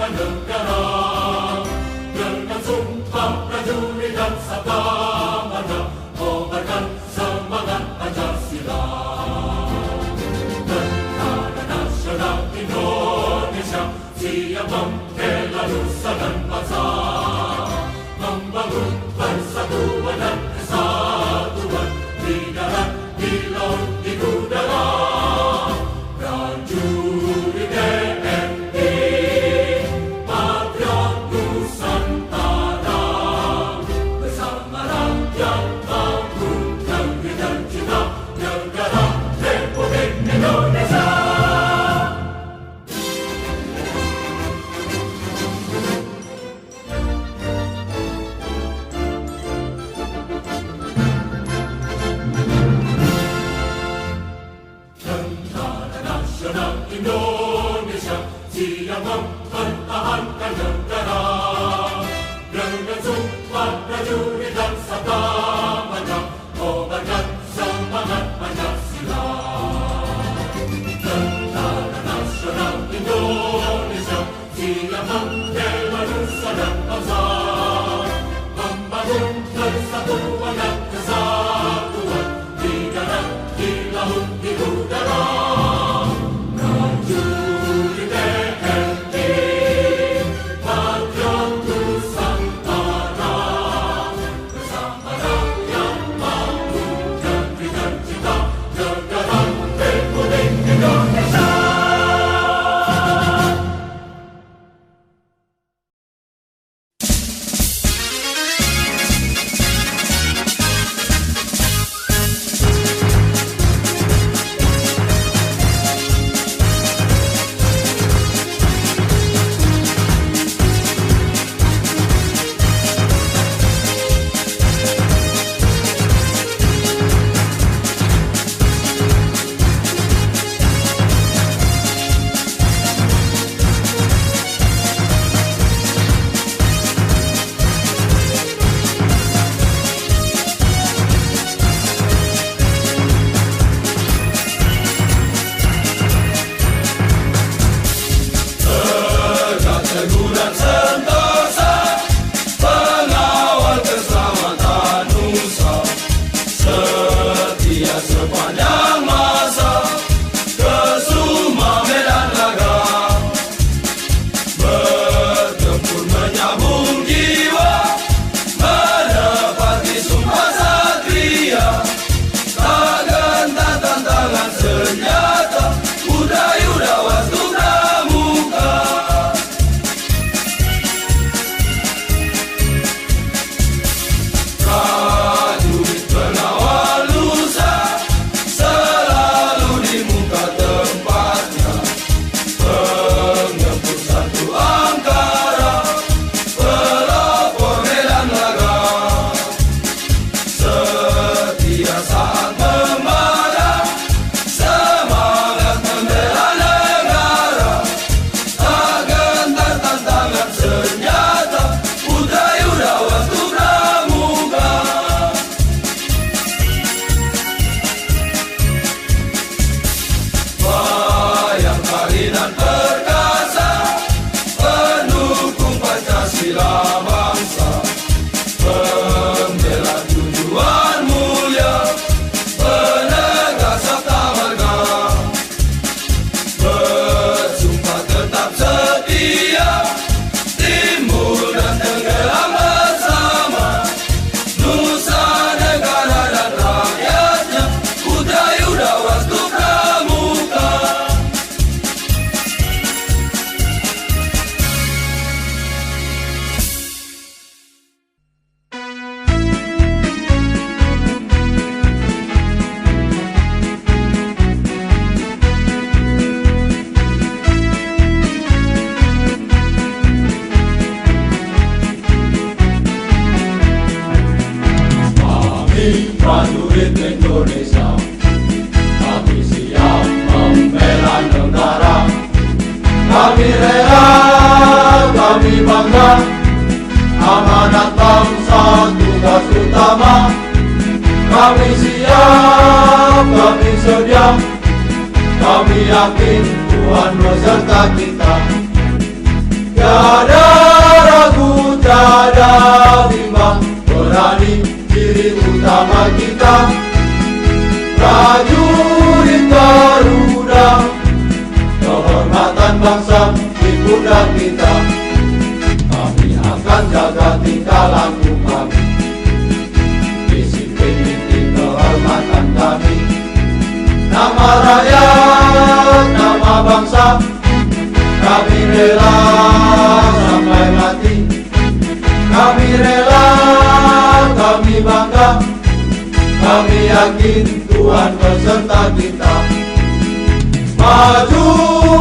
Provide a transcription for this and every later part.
mempertahankan negara dengan sumpah prajurit dan sabda marga, kobarkan semangat Pancasila. Tentara Nasional Indonesia siap membela nusa dan bangsa, membangun persatuan dan kesatuan di darat, di laut, di udara. Prajurit TNI, patriot Nusantara, bersama rakyat bangun negeri tercinta, negara Republik Indonesia. Indonesia siap mempertahankan negara dengan sumpah prajurit dan sabda marga, kobarkan semangat Pancasila. Tentara Nasional Indonesia siap membela nusa dan bangsa, membangun persatuan dan kesatuan di darat, di laut, di udara. Prajurit TNI, patriot Nusantara, bersama rakyat bangun negeri tercinta, negara Republik Indonesia. Prajurit Indonesia, kami siap membela negara. Kami rela, kami bangga, amanat bangsa tugas utama. Kami siap, kami sedia, kami yakin Tuhan beserta kita. Tiada ragu, tiada bimbang, berani diri utama kita, prajurit Garuda, kehormatan bangsa di pundak kita. Kami akan jaga tingkah laku kami, disiplin inti kehormatan kami. Nama rakyat, nama bangsa, kami rela sampai mati. Kami rela, kami bangga, kami yakin Tuhan beserta kita. Maju,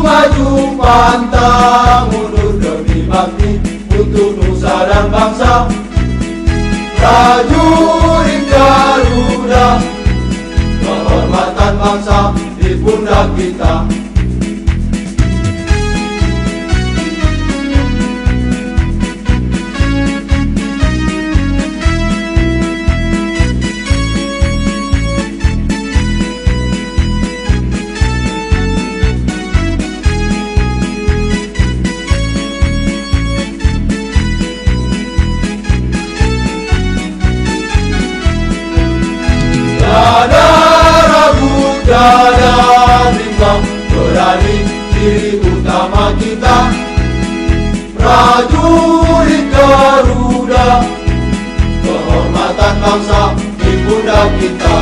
maju pantang mundur demi bakti untuk nusa dan bangsa. Prajurit Garuda, kehormatan bangsa di pundak kita. Tiada ragu, tiada bimbang, berani diri utama kita, prajurit Garuda, kehormatan bangsa di pundak kita.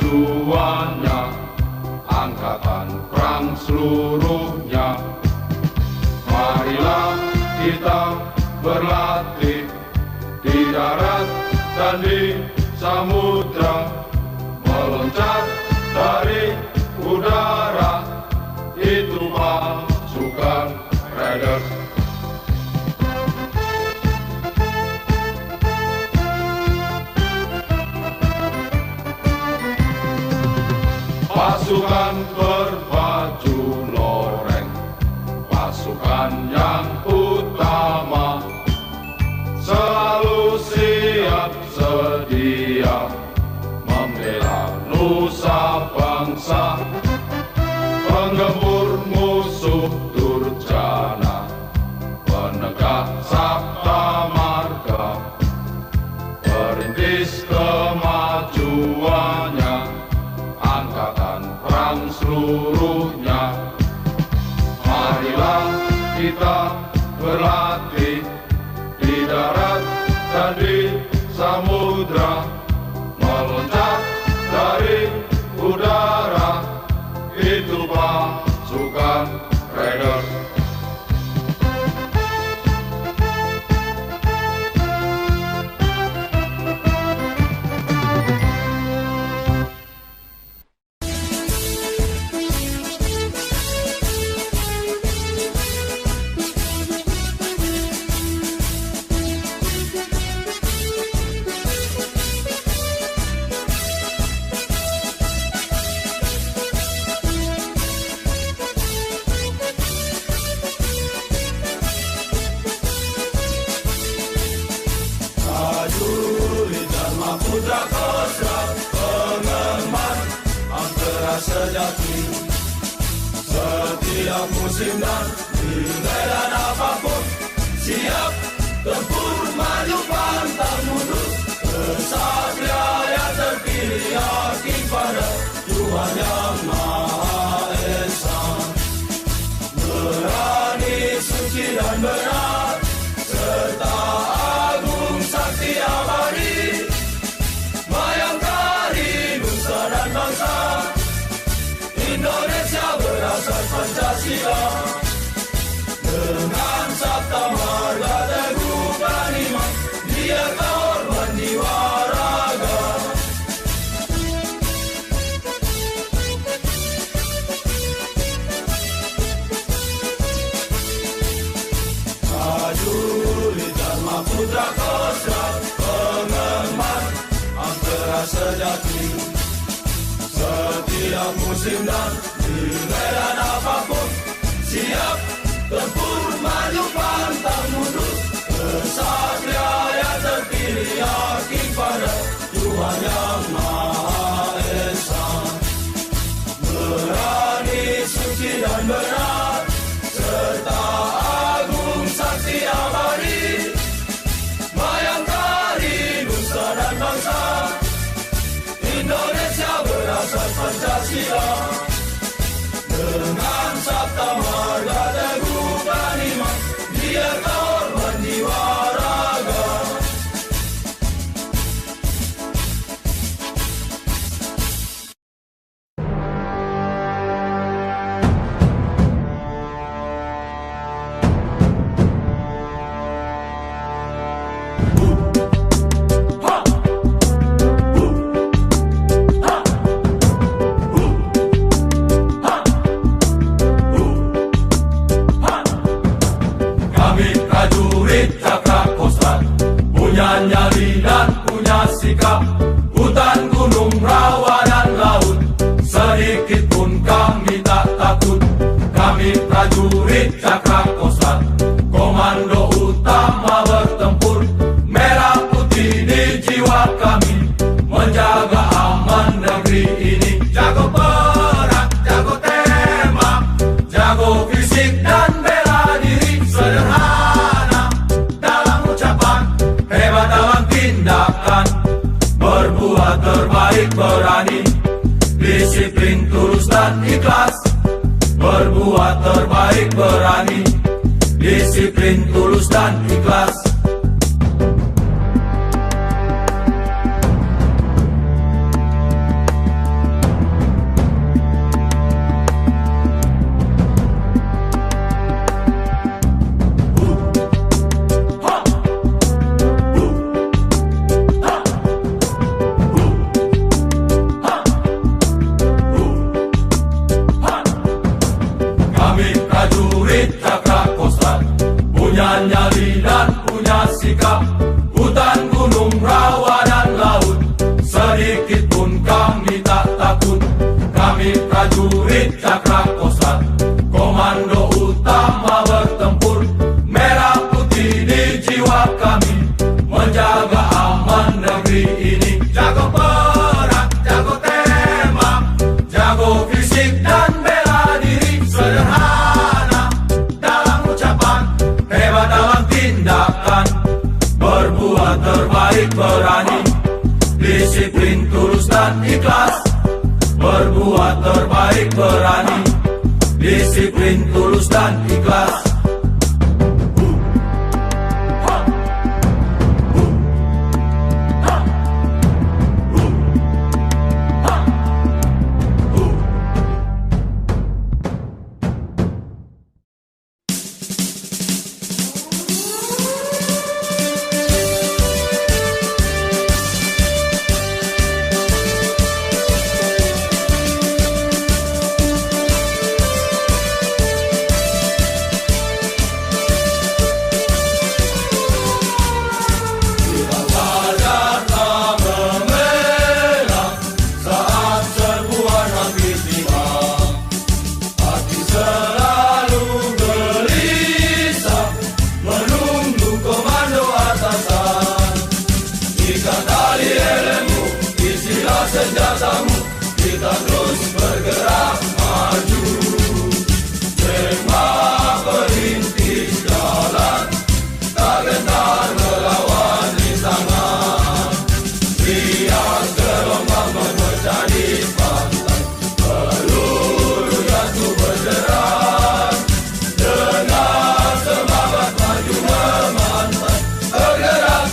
kemajuannya, angkatan perang seluruhnya. Marilah kita berlatih di darat dan di samudra, meloncat dari udara, itu pasukan Raiders. Pasukan berbaju loreng, pasukan yang utama, selalu siap sedia membela nusa bangsa, penggempur musuh durjana, penegak sabta marga, perintis kemajuannya, angkatan perang seluruhnya. Marilah kita berlatih di darat dan di samudra, meloncat dari udara, itu pasukan Raiders. Putra Kostra, pengemban Ampera sejati. Setiap musim dan di medan apapun, siap tempur, maju pantang mundur. Kesatria yang terpilih yakin pada Tuhan yang Maha Esa, berani, suci dan benar, serta agung sakti abadi, bayangkari nusa dan bangsa. Indonesia berasal Pancasila, dengan sabta marga teguh prima, dia korban jiwa raga. Prajurit Dharma Putra Kostra, pengemban Ampera sejati. Setiap musim dan di medan apapun, siap tempur, maju pantang mundur. Kesatria yang terpilih yakin pada Tuhan yang Maha Esa, berani, suci dan benar, serta agung sakti abadi, bayangkari nusa dan bangsa. Indonesia berasal Pancasila, dengan sabta marga teguh prima, dia korban jiwa raga. Punya nyali dan punya sikap, hutan, gunung, rawa dan laut, sedikit pun kami tak takut. Kami prajurit Cakra Kostrad, komando utama bertempur, merah putih di jiwa kami, menjaga aman negeri ini. Jago perang, jago tembak, jago fisik dan bela diri, sederhana dalam ucapan, hebat dalam tindakan, berbuat terbaik berani, disiplin tulus dan ikhlas. Berbuat terbaik berani, disiplin tulus dan ikhlas. ikhlas, berbuat terbaik berani, disiplin tulus dan ikhlas. Kita terus bergerak maju, Gemah perintis jalan, tak gentar melawan rintangan. Biar gelombang memecah di pantai, peluru jatuh berderai, dengan semangat maju memantai, bergerak,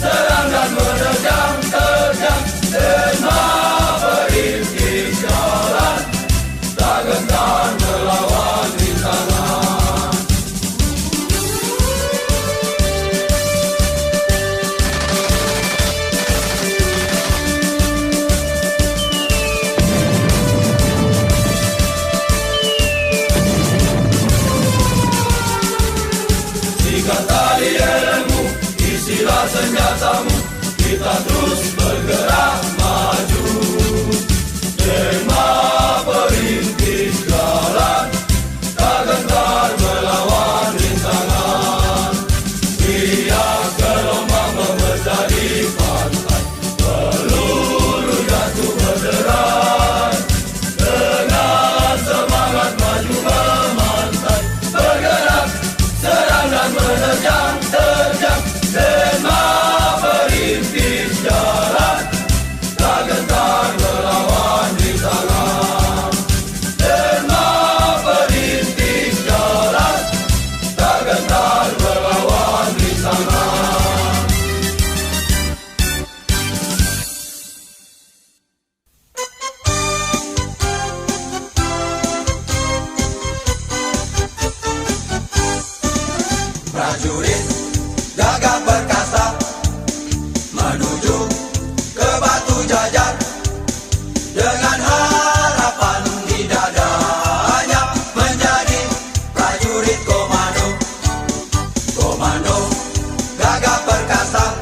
serang dan menerjang, terjang. Gemah perintis jalan, tak gentar melawan rintangan. Ikat tali ilmu, isilah senjatamu, kita terus bergerak maju. Gemah perintis jalan, tak gentar melawan rintangan. Biar gelombang memecah di pantai, peluru jatuh berderai, dengan semangat maju memantai, bergerak, serang dan menerjang, terjang. Gemah perintis jalan, tak gentar melawan rintangan. Gemah perintis jalan, tak gentar melawan rintangan. Prajurit gagah perkasa menuju ke batu jajar, dengan harapan di dadanya menjadi prajurit komando. Komando gagah perkasa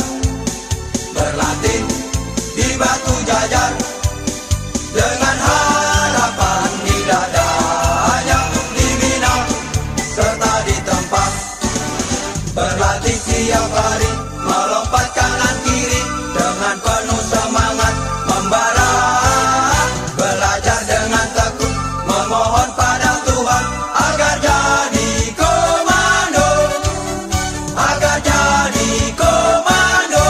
berlatih di batu jajar, dengan harapan di dadanya dibina serta ditempa. Berlatih tiap hari, melompat kanan kiri, dengan penuh semangat membara. Belajar dengan tekun, memohon pada Tuhan agar jadi komando, agar jadi komando.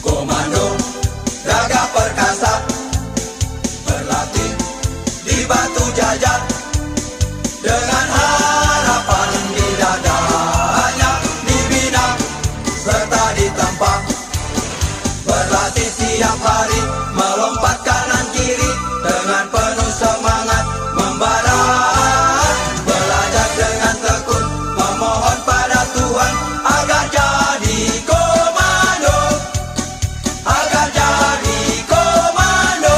Komando gagah perkasa berlatih di batu jajar, dengan harapan di dadanya dibina serta ditempa. Berlatih tiap hari, melompat kanan kiri, dengan penuh semangat membara. Belajar dengan tekun, memohon pada Tuhan agar jadi komando, agar jadi komando.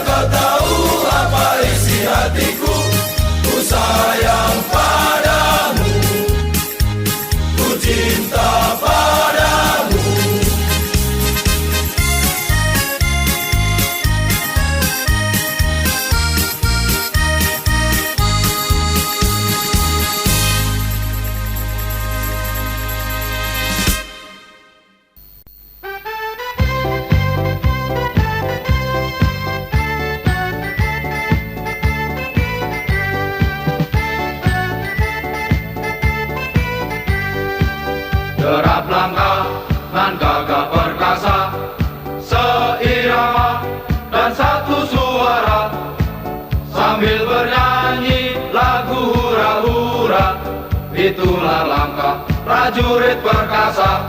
kau tahu apa isi hatiku? Ku sayang padamu, ku cinta padamu. Derap langkah nan gagah perkasa, seirama dan satu suara, sambil bernyanyi lagu hura-hura. Itulah langkah prajurit perkasa.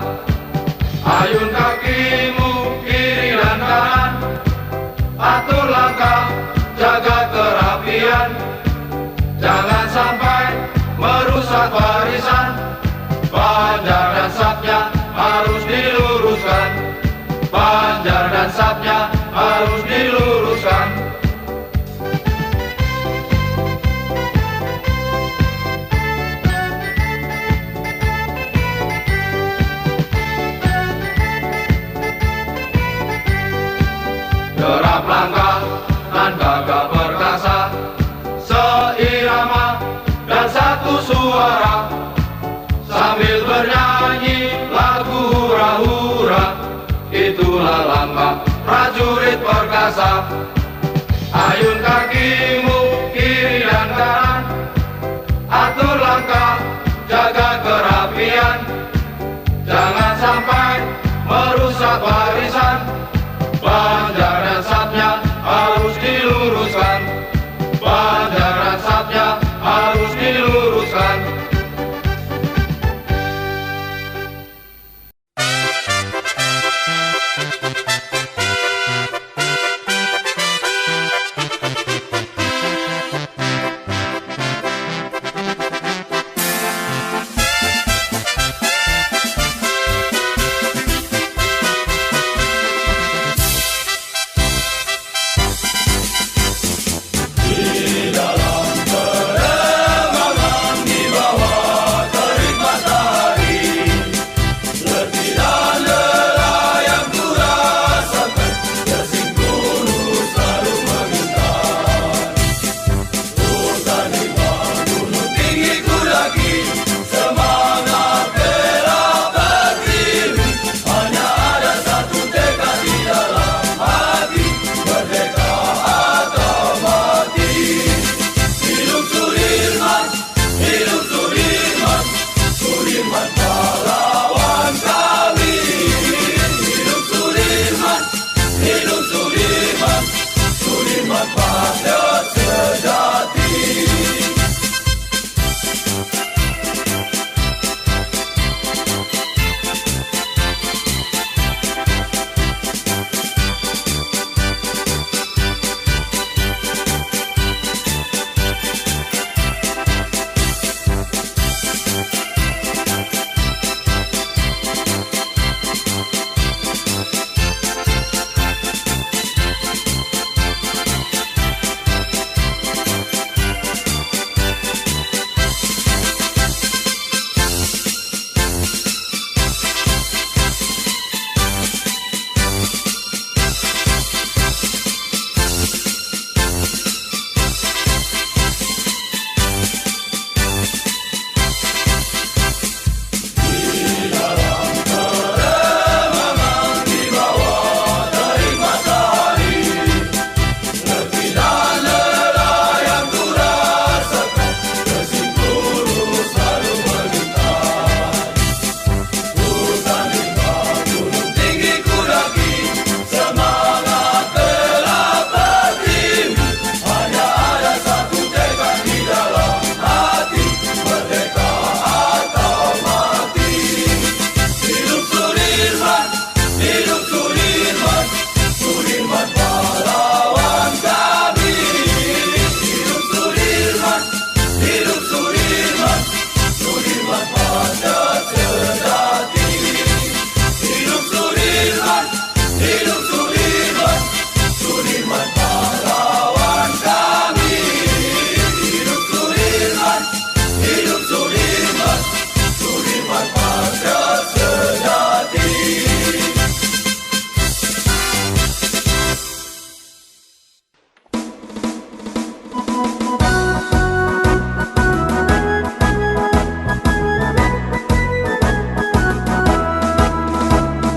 Ayun kakimu kiri dan kanan, atur langkah, jaga kerapian. Jangan sampai merusak barisan. Panjar dan sapnya harus diluruskan. Panjar dan sapnya harus diluruskan. Derap langkah dan gagah perkasa, seirama dan satu suara, sambil bernyanyi lagu hura-hura. Itulah langkah prajurit perkasa. Ayun kakimu kiri dan kanan, atur langkah, jaga kerapian. Jangan sampai merusak barisan. Panjar dan sapnya harus diluruskan. Panjar dan sapnya harus diluruskan.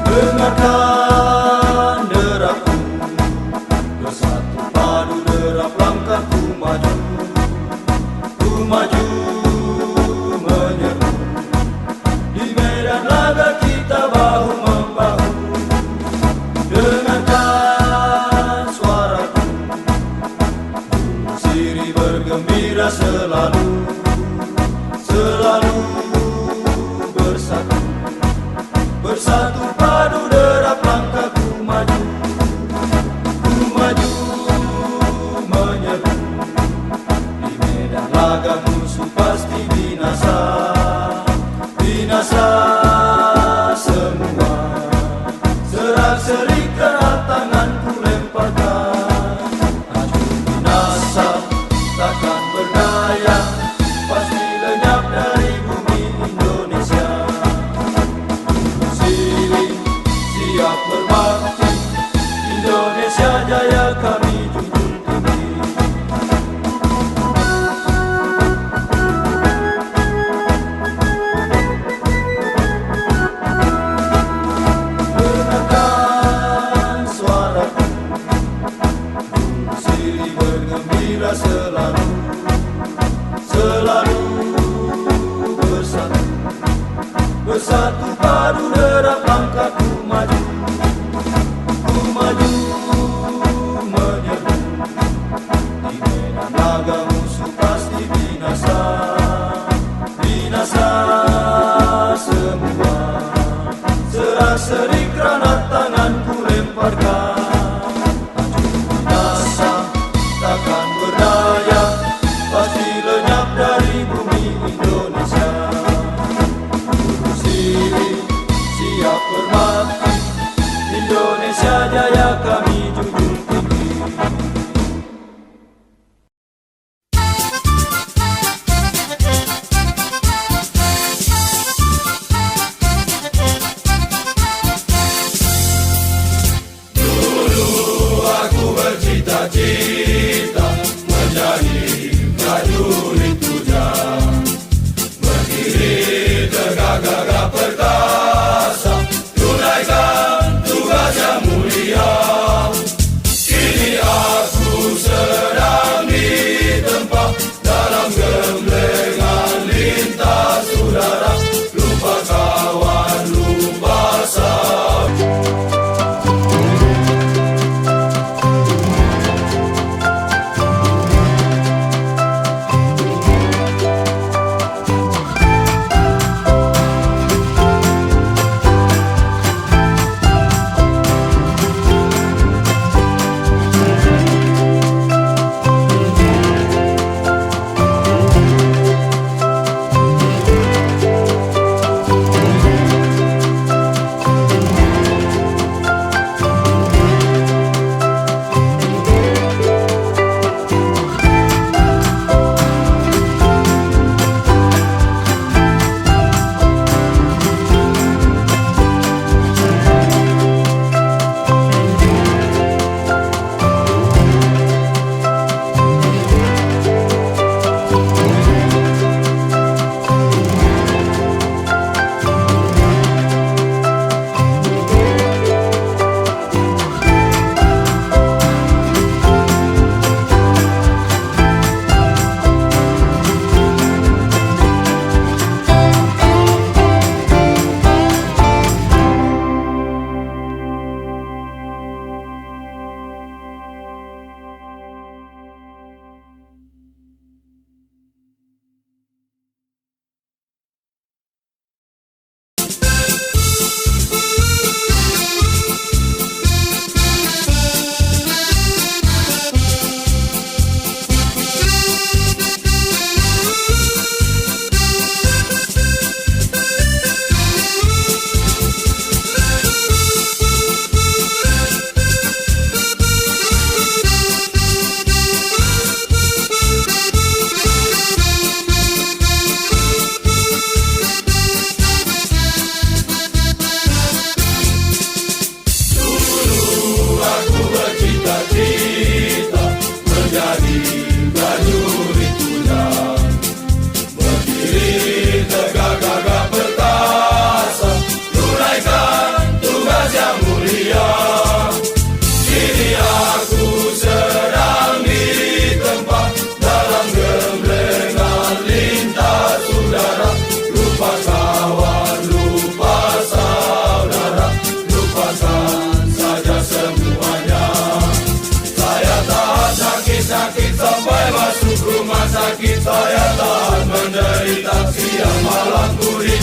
Dengarkan derapku, bersatu padu derap langkahku maju menyeru. Di medan laga kita bahu membahu. Dengarkan suaraku, sirih bergembira selalu bersatu. Bersatu padu derap langkahku maju menyeru. Di medan laga musuh pasti binasa semua. Serak-serik kerat tanganku lemparkan. Hancur binasa takkan berdaya, pasti lenyap dari bumi Indonesia. Siap berbakti, Indonesia jaya kami junjung tinggi. Dengarkan suaraku, sirih bergembira selalu bersatu padu derap langkahku maju menyeru. Di medan laga musuh pasti binasa semua. Serak-serik granat tanganku lemparkan. Hancur binasa takkan berdaya, pasti lenyap dari bumi Indonesia. Siap berbakti, Indonesia jaya kami junjung tinggi. Dulu aku bercita-cita menjadi prajurit kujang, berdiri tegak gagah perkasa, tunaikan tugas yang mulia. Kini aku sedang ditempa dalam gemblengan lintas udara. Lupa kawan, lupa sahabat.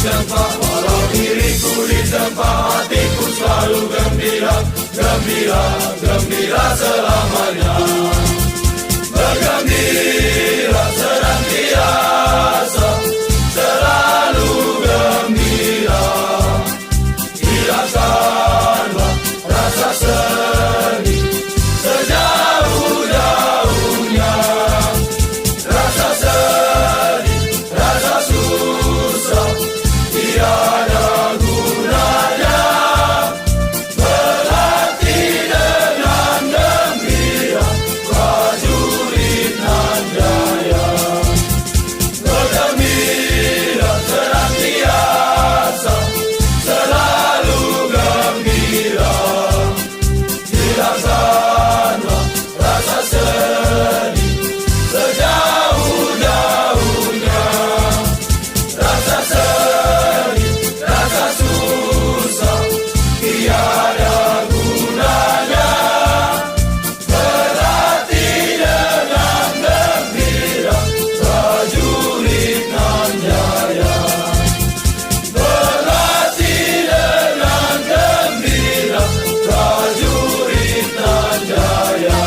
ditempa, walau diriku ditempa, hatiku selalu gembira, gembira, gembira selamanya. Bergembira senantiasa, selalu gembira. Hilangkanlah rasa sedih sejauh-jauhnya. Rasa sedih, rasa susah, tiada gunanya. Berlatih dengan gembira, prajurit nan jaya. Bergembira senantiasa, selalu gembira. Hilangkanlah rasa sedih sejauh-jauhnya. Rasa sedih, rasa susah, tiada gunanya. Berlatih dengan gembira, prajurit nan jaya. Berlatih dengan gembira, prajurit nan jaya.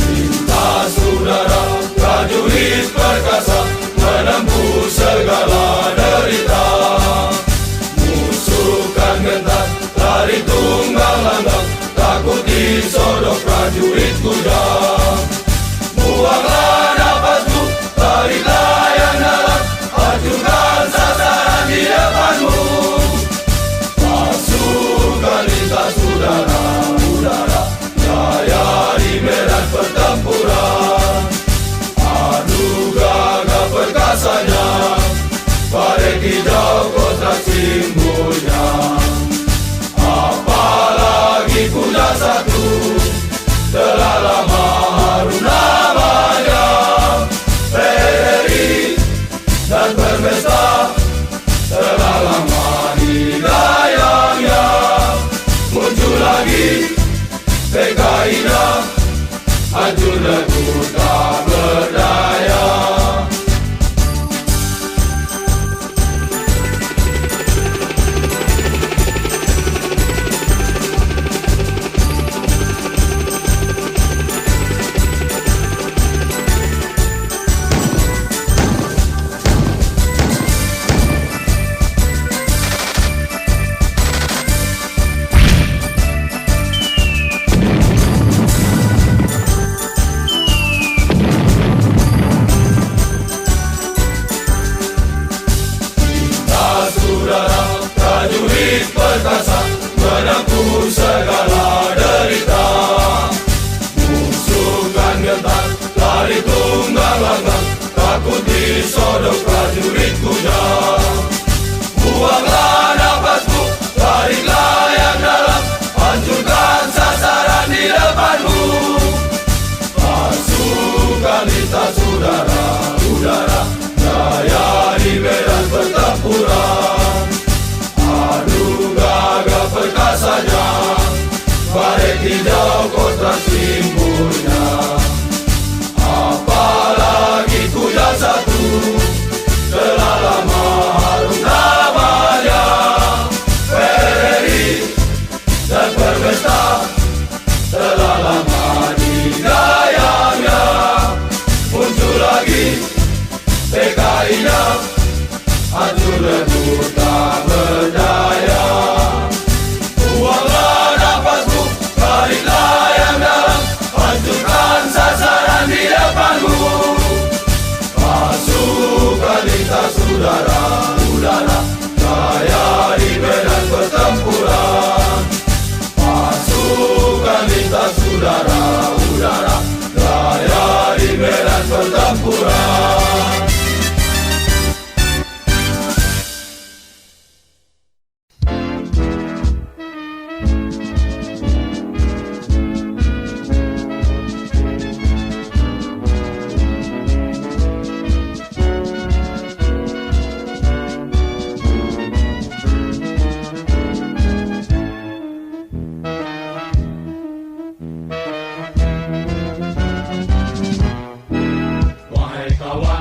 Cinta saudara, prajurit perkasa, menempuh segala derita. Musuh kan gentar, lari tunggang langgang, takut disodok prajurit kuda. Buanglah nafasmu, tariklah yang dalam, hancurkan sasaran di depanmu. Pasukan lintas udara, udara, jaya di medan pertempuran. Adu gagah perkasanya, baret hijau kotak simbolnya. Apalagi kuda satu, telah lama harum namanya. PRI dan berpesta, telah lama digayangnya. Muncul lagi PKI-nya, hancur lebur tak berdaya. Prajurit perkasa, menempuh segala derita. Musuh kan gentar, lari tunggang langgang, takut disodok prajurit kuda. Buanglah nafasmu, tariklah yang dalam, hancurkan sasaran di depanmu. Pasukan lintas udara, udara, jaya di medan pertempuran. Adu gagah perkasanya, baret hijau kotak simbolnya. Apalagi kuda satu, telah lama harum namanya. PRI dan berpesta, telah lama digayangnya. Muncul lagi PKI-nya, hancur lebur tak berdaya. Buanglah nafasmu, tariklah yang dalam, hancurkan pertempuran. Wahai kawan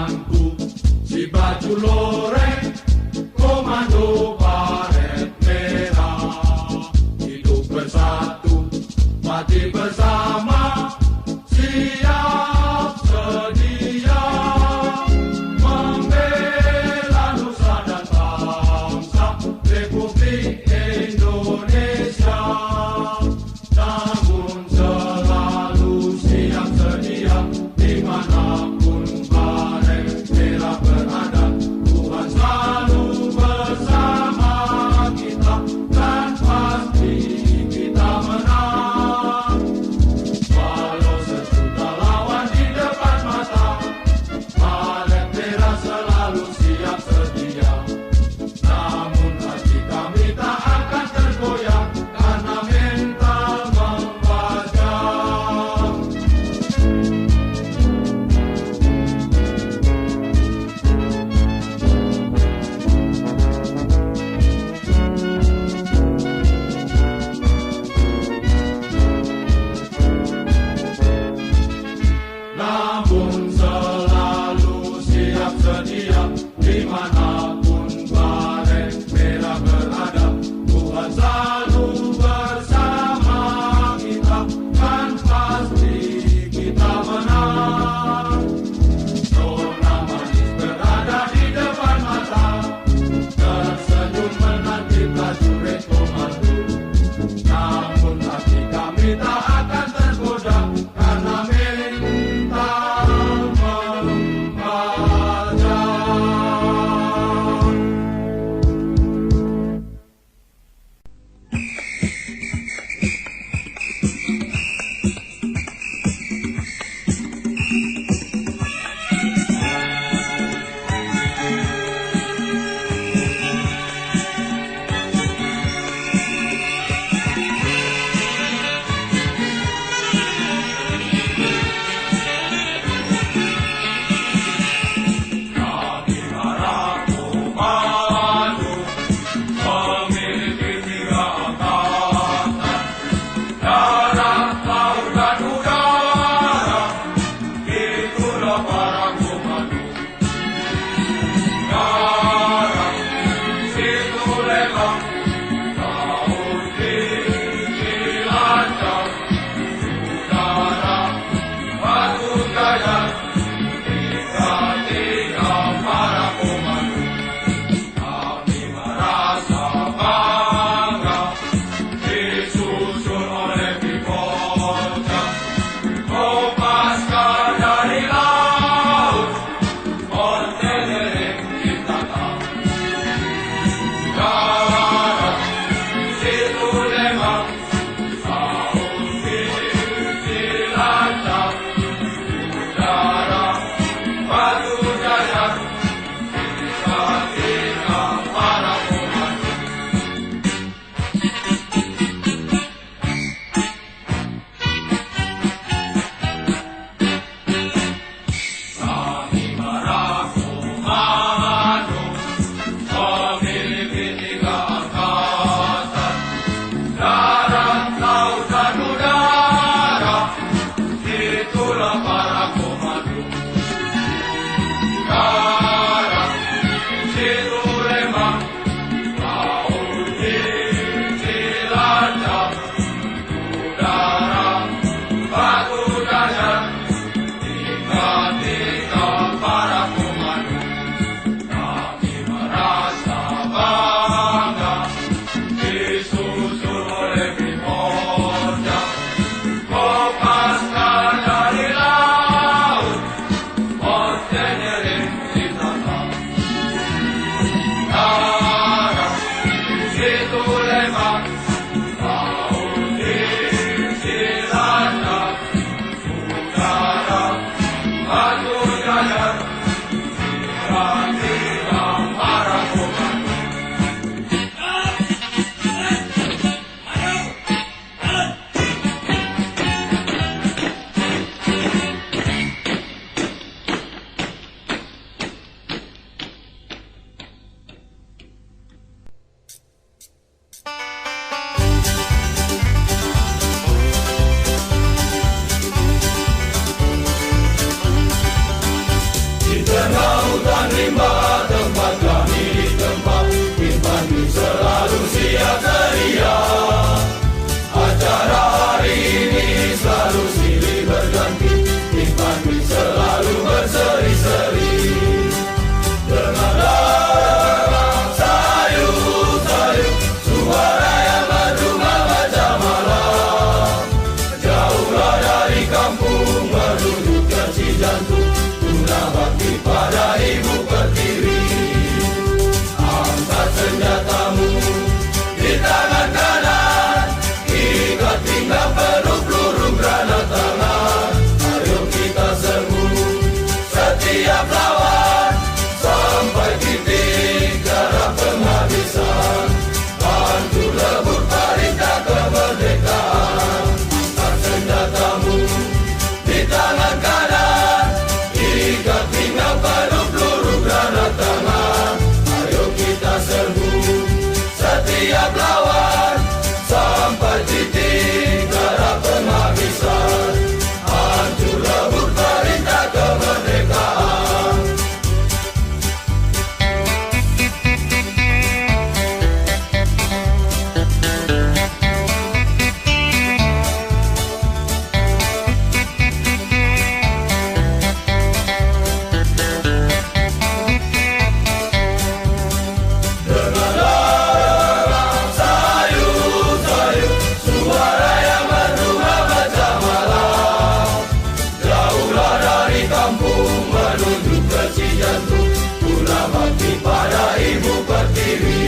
berbakti pada ibu pertiwi.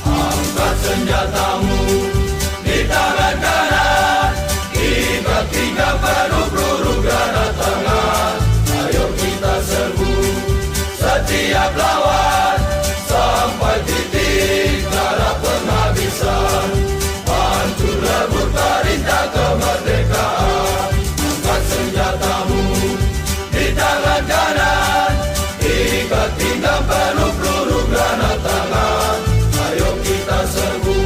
Angkat senjatamu di tangan kanan, ikat pinggang penuh peluru granat tangan. Ayo kita serbu setiap lawan sampai titik darah penghabisan. Hancur lebur perintah kemerdekaan. Angkat senjatamu di tangan kanan, ikat pinggang penuh peluru granat tangan. Ayo kita serbu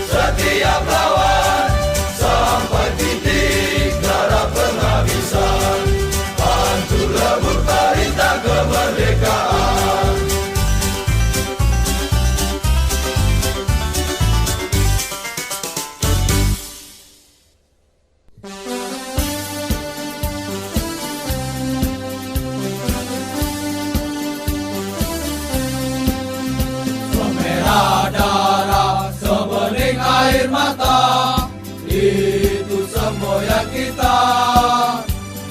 setiap lawan sampai titik darah penghabisan. Hancur lebur perintah kemerdekaan. Semerah darah, sebening air mata, itu semboyan kita.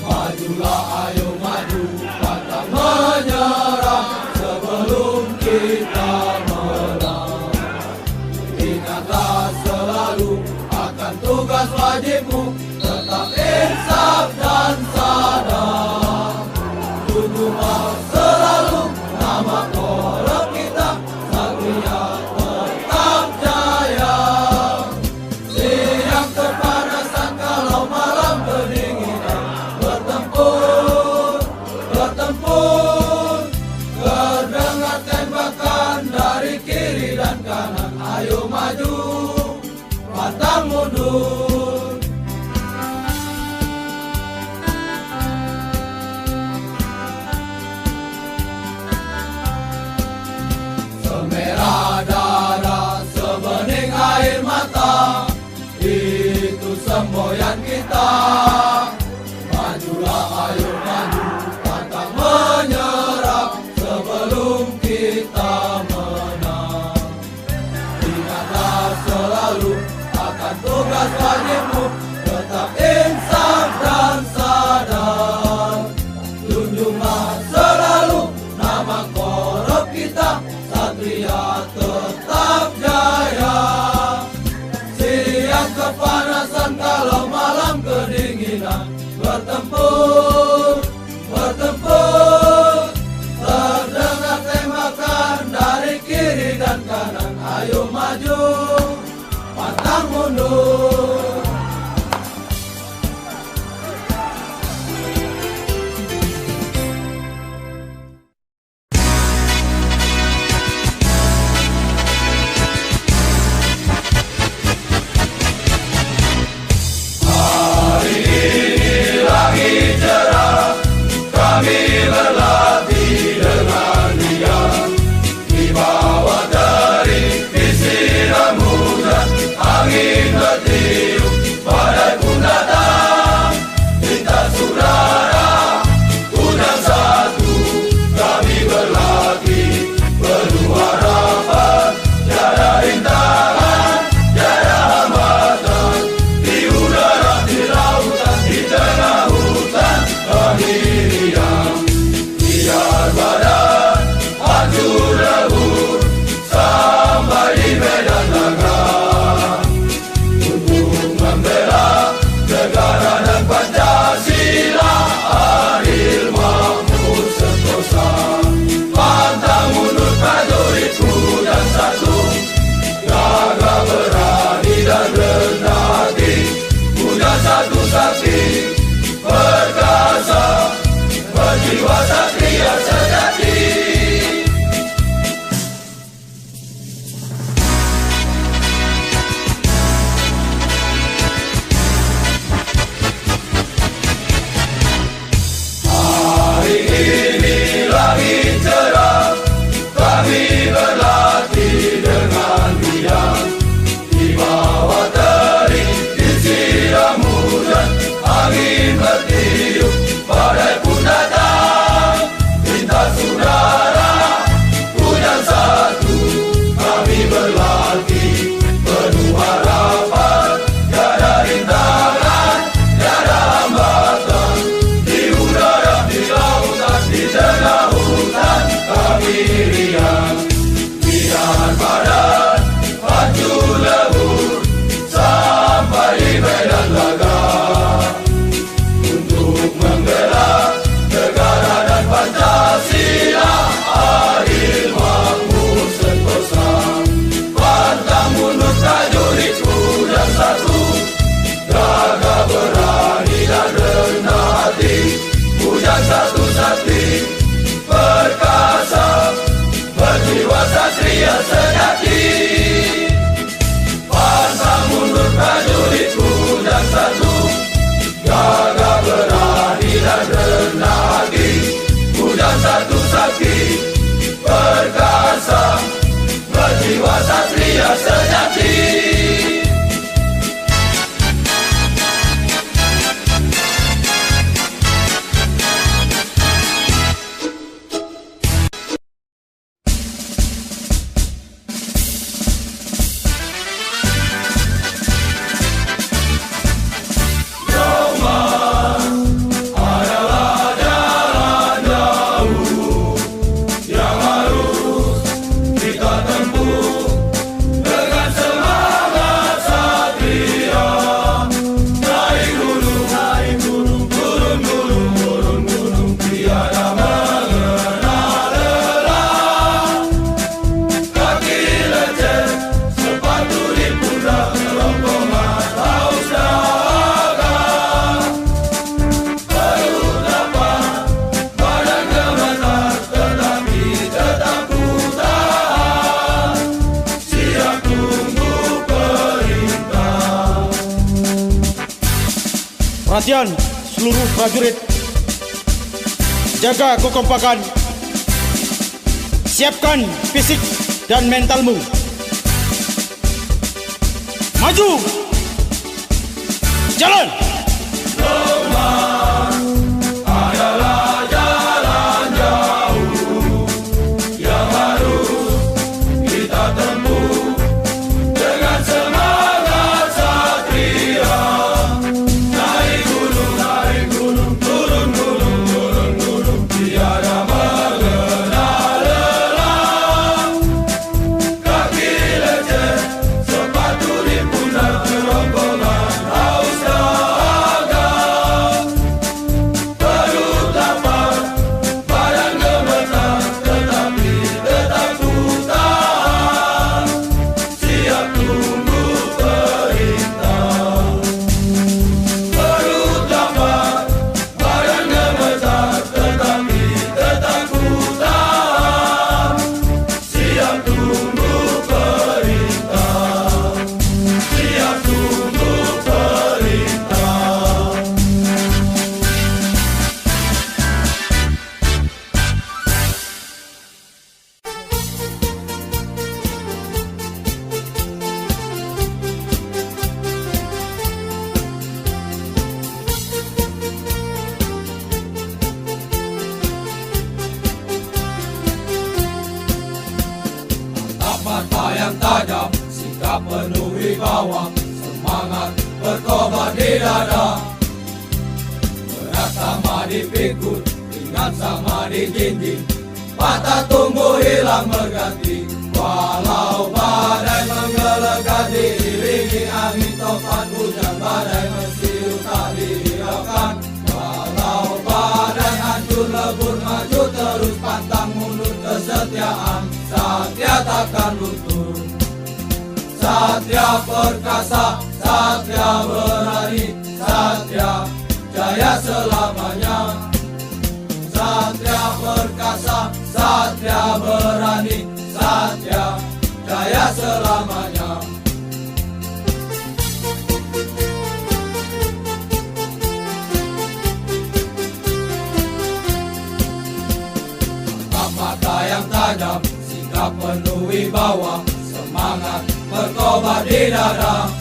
Majulah, ayo maju, pantang menyerah sebelum kita menang. Ingatlah selalu akan tugas wajibmu, tetap insaf dan sadar. Tunjuklah selalu nama korab kita, Satria tetap jaya. Siang kepanasan kalau malam kedinginan, bertempur, bertempur. Terdengar tembakan dari kiri dan kanan, ayo maju, pantang mundur. Semerah darah, sebening air mata, itu semboyan kita. Majulah, ayo maju, pantang menyerah sebelum kita menang. Ingatlah selalu akan tugas wajibmu, tetap insaf dan sadar. Tunjuklah selalu nama korab kita, Satria tetap jaya. Siang kepanasan kalau malam kedinginan, bertempur, bertempur. Terdengar tembakan dari kiri dan kanan, ayo maju, pantang mundur. Kami berlatih dengan riang, di bawah terik disiram hujan, angin bertiup, badai pun datang. Lintas udara, hujan satu, kami berlatih penuh harapan. Tiada rintangan, tiada hambatan, di udara, di lautan, di tengah hutan. Kami biar badan hancur lebur sampai di medan tangan, untuk membela negara dan Pancasila adil, makmur, sentosa. Pantang mundur prajuritku dan satu, gagah berani dan rendah hati. Punya satu sakti perkasa, berjiwa satria sejati. Hari ini langit cerah, kami berlatih dengan riang, di bawah terik disiram hujan, angin bertiup, badai pun datang. perhatian seluruh prajurit. Jaga kekompakan. Siapkan fisik dan mentalmu. Maju. Jalan. Mata yang tajam, sikap penuh wibawa, semangat berkobar di dada. Berat sama dipikul, ringan sama dijinjing, patah tumbuh hilang berganti. Walau badai menggelegar diiringi angin topan, hujan badai mesiu tak dihiraukan. Walau badai hancur lebur maju terus pantang mundur kesetiaan. Satria takkan luntur, Satria perkasa, Satria berani, Satria jaya selamanya. Satria perkasa, Satria berani, Satria jaya selamanya. Mata yang tajam, sikap penuh wibawa, semangat berkobar di dada.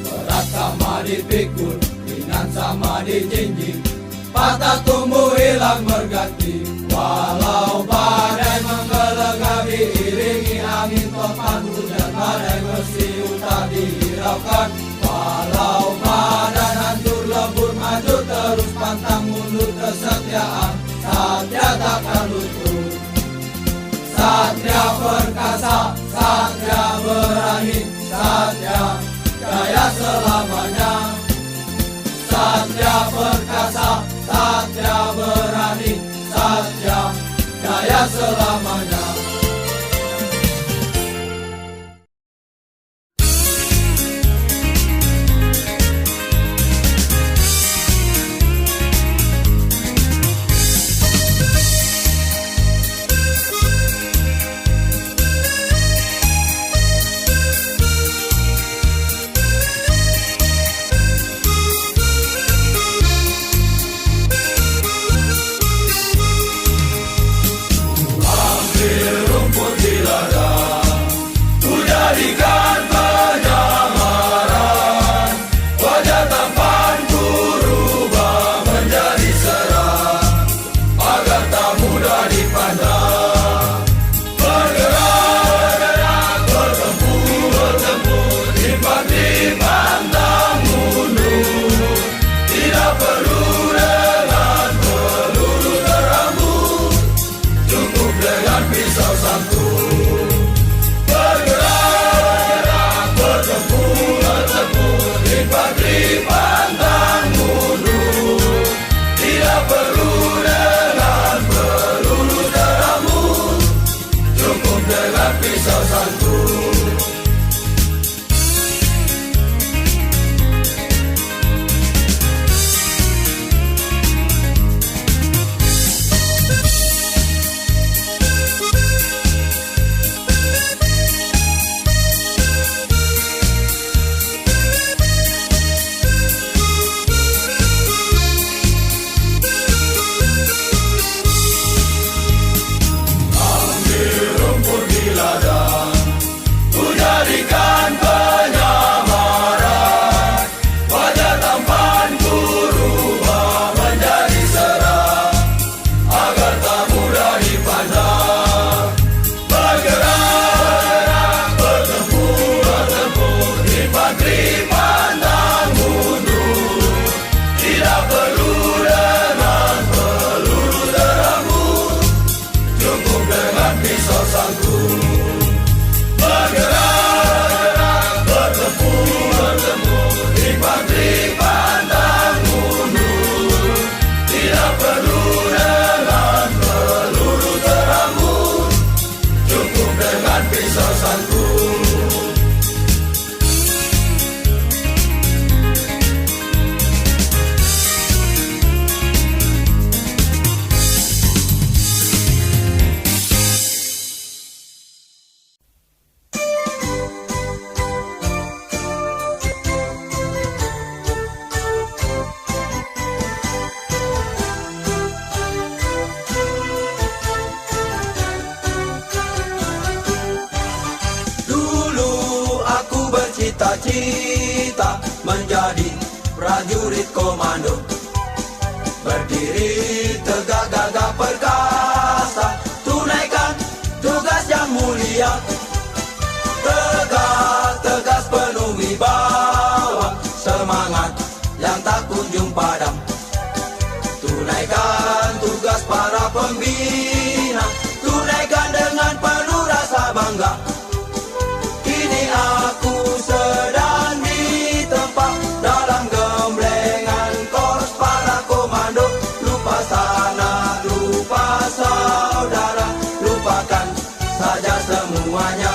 Berat sama dipikul, ringan sama dijinjing, patah tumbuh hilang berganti. Walau badai menggelegar diiringi angin topan, hujan badai mesiu tak dihiraukan. Walau badan hancur lebur maju terus pantang mundur kesetiaan. Satria takkan luntur, Satria perkasa, Satria berani, Satria jaya selamanya. Satria perkasa, Satria berani, Satria jaya selamanya. bercita menjadi prajurit komando. Berdiri tegak gagah perkasa, tunaikan tugas yang mulia. Tegak tegas penuh wibawa, semangat yang tak kunjung padam. Tunaikan tugas para pembina, tunaikan dengan penuh rasa bangga. Kini aku sedang ditempa dalam gemblengan kos para komando. Lupa sana, lupa saudara, lupakan saja semuanya.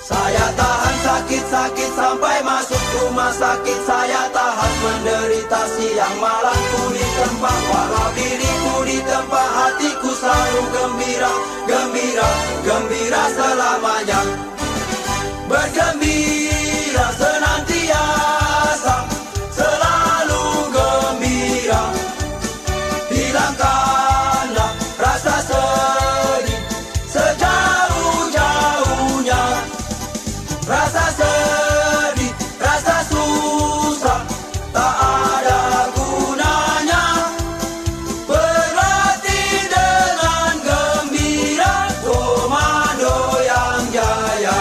Saya tahan sakit-sakit sampai masuk rumah sakit. Saya tahan menderita siang malam ku ditempa. Walau diriku ditempa, hatiku selalu gembira, gembira, gembira selamanya. Bergembira senantiasa, selalu gembira. Hilangkanlah rasa sedih sejauh-jauhnya. Rasa sedih, rasa susah, tak ada gunanya. Berlatih dengan gembira, komando yang jaya.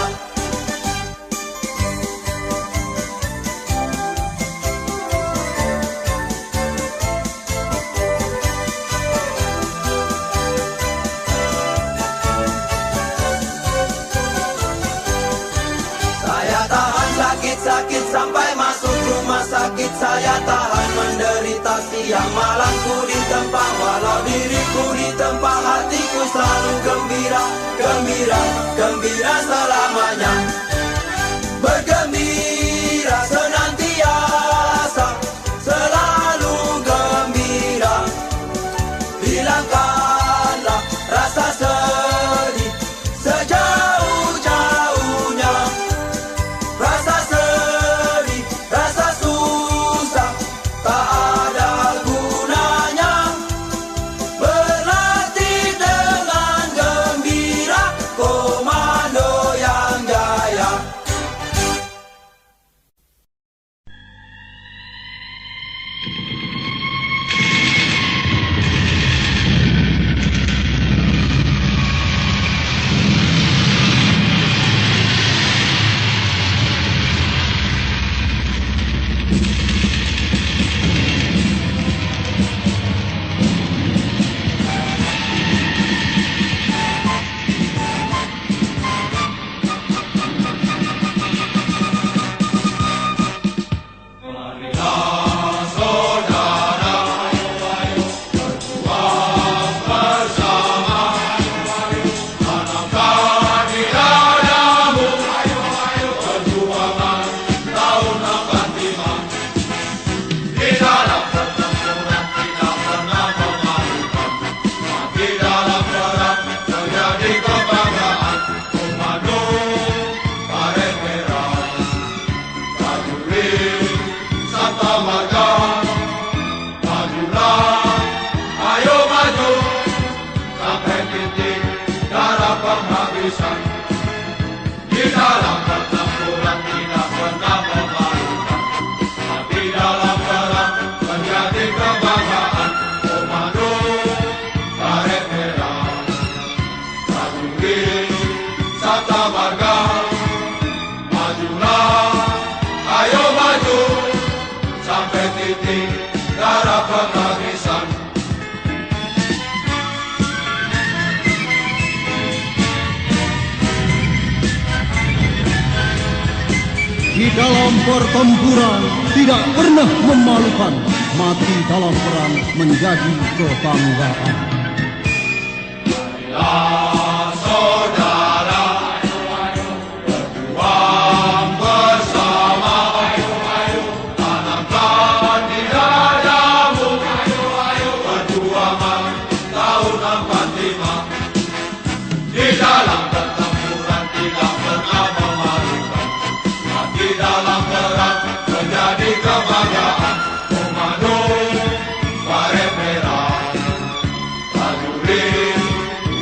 Saya tahan sakit-sakit sampai masuk rumah sakit. Saya tahan menderita siang malam ku ditempa. Walau diriku ditempa, hatiku selalu gembira, gembira, gembira selamanya. Bergembira senantiasa, selalu gembira. Hilangkanlah rasa sedih sejauh-jauhnya. Rasa sedih, rasa susah, tak ada gunanya. Berlatih dengan gembira, komando yang jaya. Di dalam pertempuran tidak pernah memalukan, di dalam perang menjadi kebanggaan. Komando Karet Merah, prajurit Sabta Marga, majulah, ayo maju sampai titik darah penghabisan. Di dalam pertempuran tidak pernah memalukan, mati dalam perang menjadi kebanggaan. Marilah saudara, berjuang bersama, tanamkan di dadamu perjuangan tahun 45. Di dalam pertempuran tidak pernah memalukan, mati dalam perang menjadi kebanggaan. Komando Karet Merah, prajurit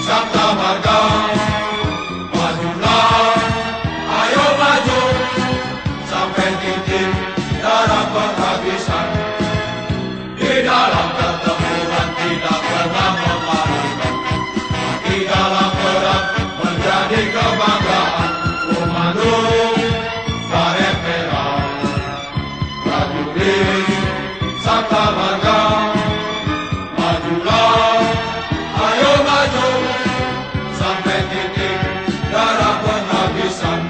Sabta Marga. Jasa Marga. Majulah, ayo maju, sampai titik darah penghabisan.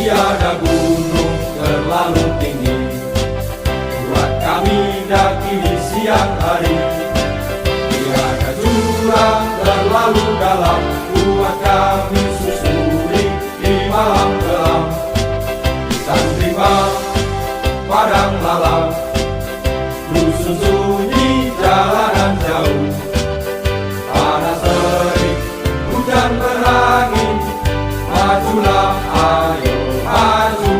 Tiada gunung terlalu tinggi buat kami daki di siang hari. Tiada jurang terlalu dalam buat kami susuri di malam gelap. Santriba padang malam, dusun sunyi jalanan jauh. Panas terik, hujan berangin, majulah ayo maju.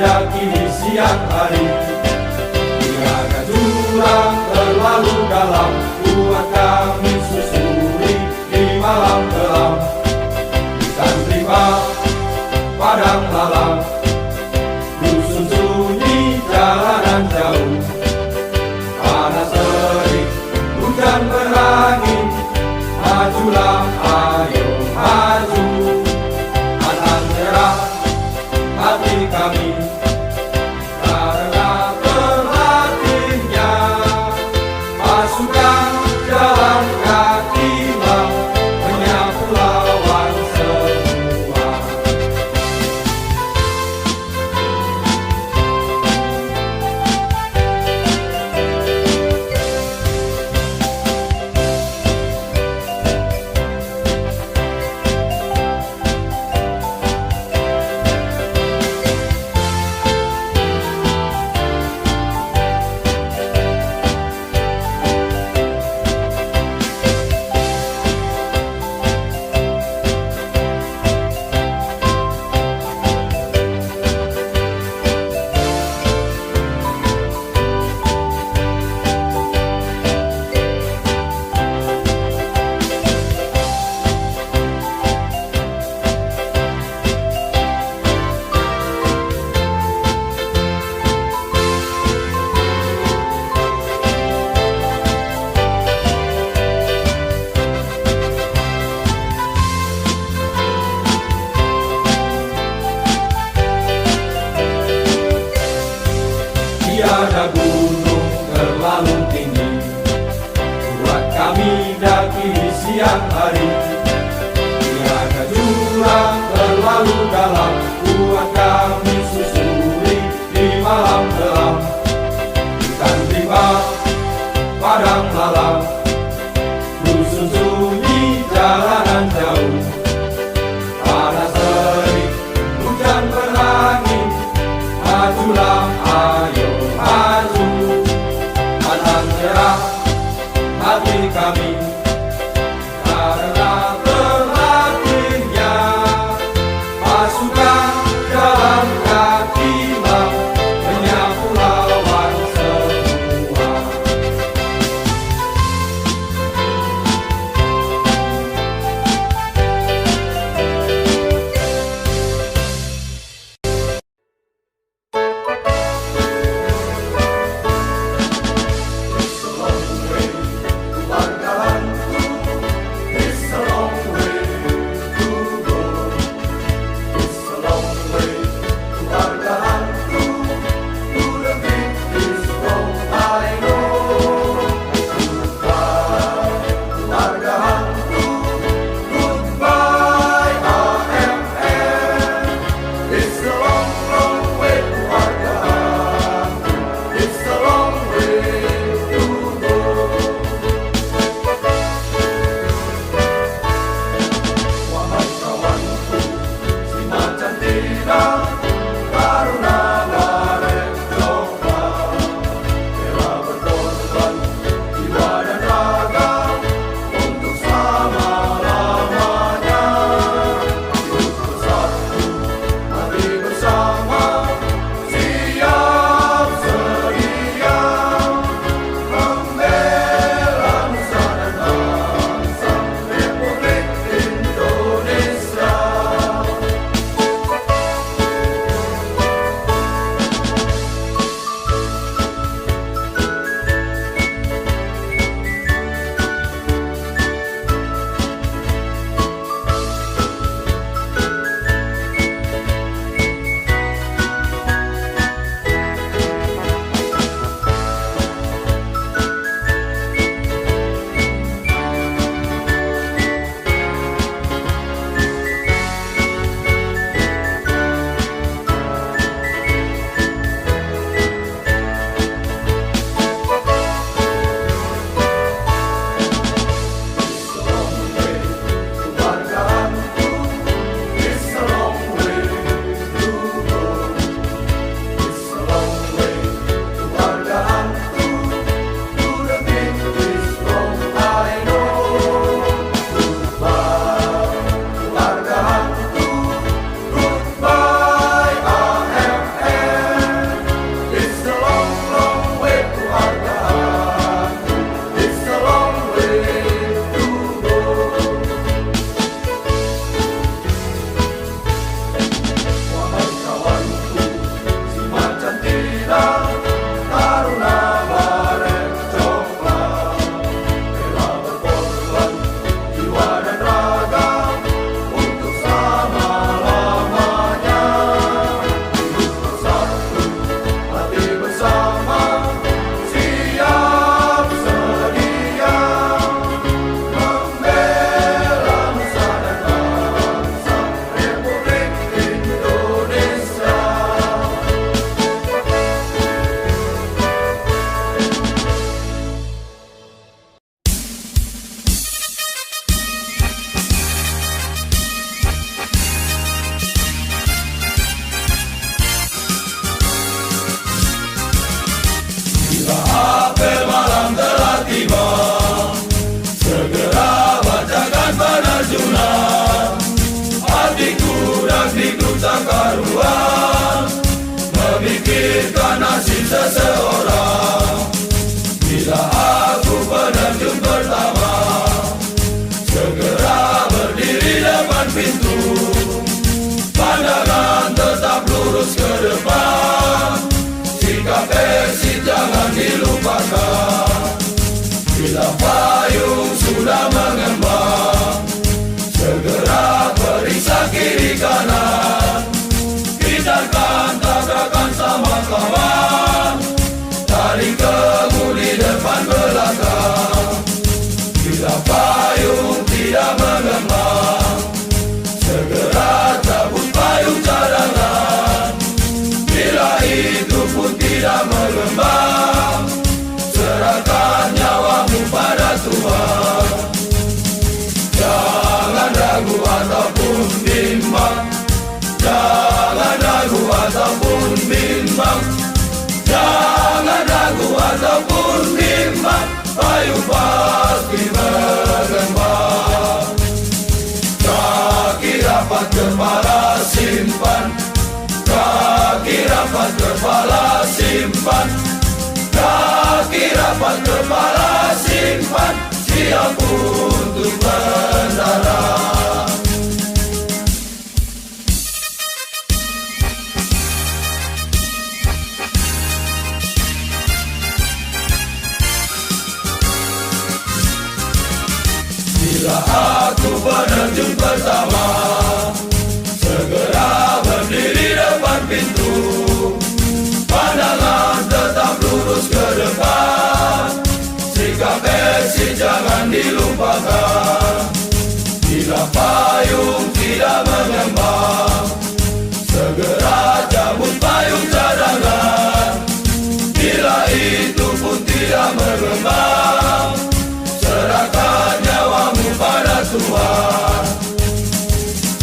daki di siang hari. Tiada jurang terlalu dalam, buat kami susuri di malam kelam. Hutan rimba, padang malam, dusun sunyi, jalanan jauh. Panas terik, hujan berangin, majulah ayo maju. Anak cerah hati kami, karena terlatihnya pasukan jalan kaki lang, menyapu lawan semua. Tiada gunung terlalu tinggi, buat kami daki di siang hari. Tiada jurang terlalu dalam, buat kami susuri di malam kelam. Hutan rimba, padang malam, dusun sunyi, jalanan jauh. Panas terik, hujan berangin, majulah ayo maju. Anak cerah hati kami, karena terlatihnya pasukan jalan kaki lang, menyapu lawan semua. seseorang. Bila aku penerjun pertama, segera berdiri depan pintu. Pandangan tetap lurus ke depan, sikap exit jangan dilupakan. Bila payung sudah mengembang, segera periksa kiri kanan. Hindarkan tabrakan sama kawan, tarik kemudi depan belakang. Bila payung tidak mengembang, segera cabut payung cadangan. Bila itu pun tidak mengembang, serahkan nyawamu pada Tuhan. Jangan ragu ataupun bimbang, jangan ragu ataupun bimbang, jangan ragu ataupun bimbang, payung pasti mengembang. Kaki rapat kepala simpan, kaki rapat kepala simpan, kaki rapat kepala simpan, siap untuk mendarat. Bila aku penerjun pertama, segera berdiri depan pintu. Pandangan tetap lurus ke depan, sikap exit jangan dilupakan. Bila payung tidak mengembang, segera cabut payung cadangan. Bila itu pun tidak mengembang, serahkan nyawamu pada Tuhan.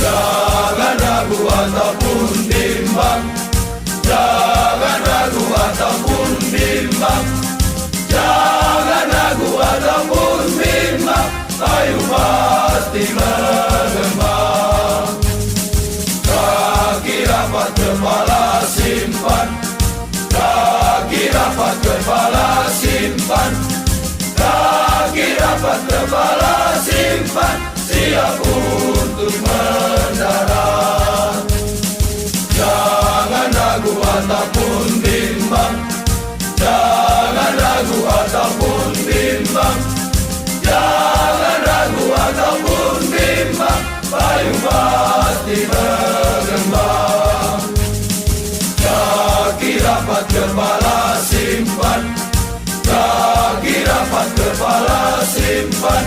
Jangan ragu ataupun bimbang, jangan ragu ataupun bimbang, jangan ragu ataupun bimbang, payung pasti mengembang. Kaki rapat kepala simpan, kaki rapat kepala simpan, kaki rapat kepala simpan, siap untuk mendarat. Jangan ragu ataupun bimbang, jangan ragu ataupun bimbang, jangan ragu ataupun bimbang, payung pasti mengembang. Kaki rapat kepala simpan, kaki rapat kepala simpan,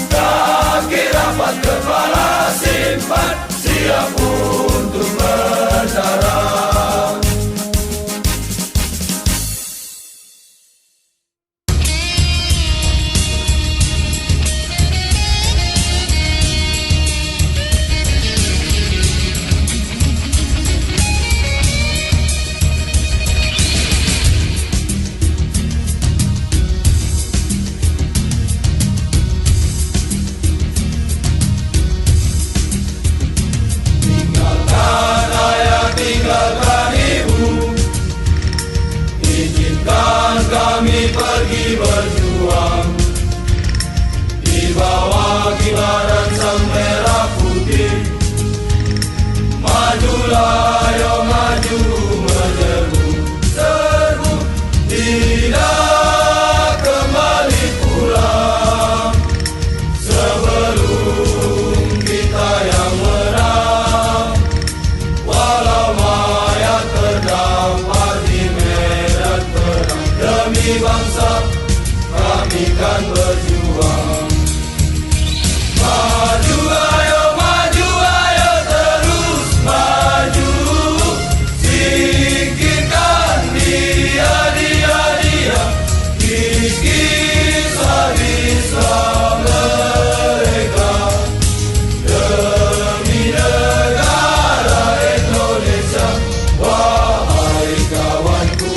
kaki rapat kepala simpan, siap untuk mendarat. Tinggalkan ibu, izinkan kami pergi berjuang di bawah kibaran sang merah putih. Majulah, ayo maju menyerbu, serbu, tidak kembali pulang sebelum kita yang menang. Walau mayat terdampar di medan perang, demi bangsa kami kan berjuang. Maju ayo terus maju, singkirkan dia, kisah mereka. Demi negara Indonesia, wahai kawanku,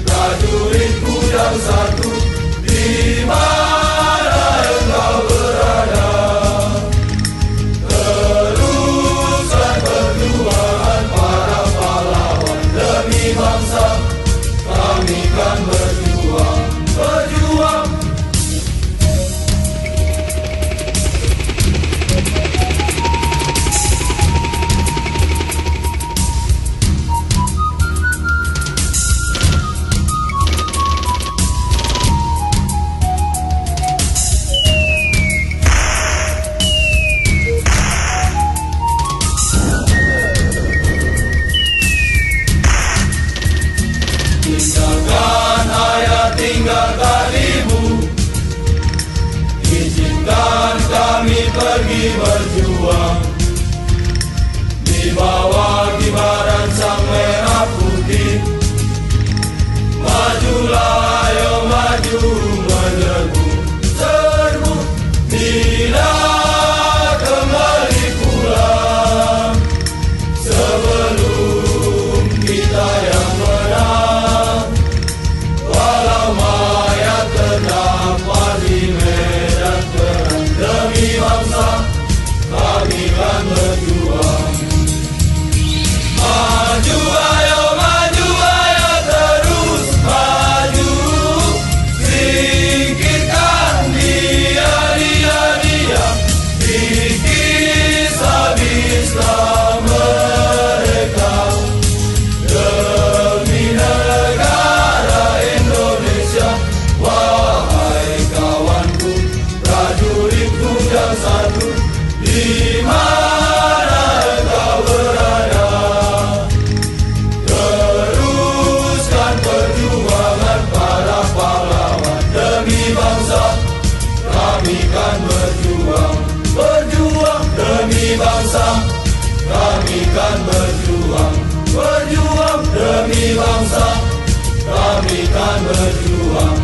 prajuritku yang satu, di mana kami kan berjuang, berjuang demi bangsa. Kami kan berjuang